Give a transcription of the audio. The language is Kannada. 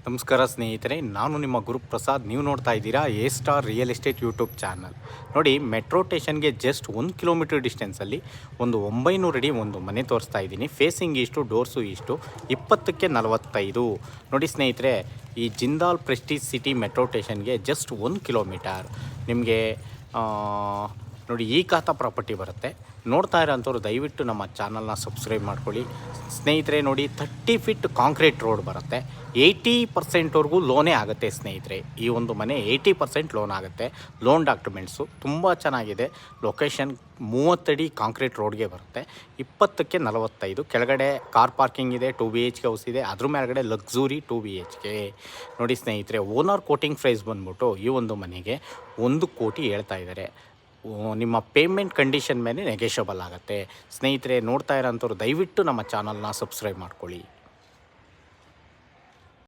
ನಮಸ್ಕಾರ ಸ್ನೇಹಿತರೆ, ನಾನು ನಿಮ್ಮ ಗುರುಪ್ರಸಾದ್. ನೀವು ನೋಡ್ತಾ ಇದ್ದೀರಾ A star real estate YouTube channel. ನೋಡಿ, ಮೆಟ್ರೋ ಸ್ಟೇಷನ್ಗೆ ಜಸ್ಟ್ 1 ಕಿಲೋಮೀಟರ್ ಡಿಸ್ಟೆನ್ಸಲ್ಲಿ ಒಂದು 900 ಅಡಿ ಒಂದು ಮನೆ ತೋರಿಸ್ತಾ ಇದ್ದೀನಿ. ಫೇಸಿಂಗ್ ಇಷ್ಟು, ಡೋರ್ಸು ಇಷ್ಟು, 20ಕ್ಕೆ 45. ನೋಡಿ ಸ್ನೇಹಿತರೆ, ಈ ಜಿಂದಾಲ್ ಪ್ರೆಸ್ಟೀಜ್ ಸಿಟಿ ಮೆಟ್ರೋ ಸ್ಟೇಷನ್ಗೆ ಜಸ್ಟ್ 1 ಕಿಲೋಮೀಟರ್. ನಿಮಗೆ ನೋಡಿ ಈ ಖಾತಾ ಪ್ರಾಪರ್ಟಿ ಬರುತ್ತೆ. ನೋಡ್ತಾ ಇರೋಂಥವ್ರು ದಯವಿಟ್ಟು ನಮ್ಮ ಚಾನಲ್ನ ಸಬ್ಸ್ಕ್ರೈಬ್ ಮಾಡ್ಕೊಳ್ಳಿ ಸ್ನೇಹಿತರೆ. ನೋಡಿ, 30 ಫೀಟ್ ಕಾಂಕ್ರೀಟ್ ರೋಡ್ ಬರುತ್ತೆ. 80% ಲೋನೇ ಆಗುತ್ತೆ ಸ್ನೇಹಿತರೆ. ಈ ಒಂದು ಮನೆ 80% ಲೋನ್ ಆಗುತ್ತೆ. ಲೋನ್ ಡಾಕ್ಯುಮೆಂಟ್ಸು ತುಂಬ ಚೆನ್ನಾಗಿದೆ. ಲೊಕೇಶನ್ 30 ಅಡಿ ಕಾಂಕ್ರೀಟ್ ರೋಡ್ಗೆ ಬರುತ್ತೆ. 20ಕ್ಕೆ 45. ಕೆಳಗಡೆ ಕಾರ್ ಪಾರ್ಕಿಂಗ್ ಇದೆ, 2 BHK ಹೌಸ್ ಇದೆ. ಅದ್ರ ಮೇಲ್ಗಡೆ ಲಕ್ಸುರಿ 2 BHK. ನೋಡಿ ಸ್ನೇಹಿತರೆ, ಓನರ್ ಕೋಟಿಂಗ್ ಪ್ರೈಸ್ ಬಂದ್ಬಿಟ್ಟು ಈ ಒಂದು ಮನೆಗೆ 1 ಕೋಟಿ ಹೇಳ್ತಾ ಇದ್ದಾರೆ. ನಿಮ್ಮ ಪೇಮೆಂಟ್ ಕಂಡೀಷನ್ ಮೇಲೆ ನೆಗೆಷಬಲ್ ಆಗುತ್ತೆ ಸ್ನೇಹಿತರೆ. ನೋಡ್ತಾ ಇರೋಂಥವ್ರು ದಯವಿಟ್ಟು ನಮ್ಮ ಚಾನಲ್ನ ಸಬ್ಸ್ಕ್ರೈಬ್ ಮಾಡ್ಕೊಳ್ಳಿ.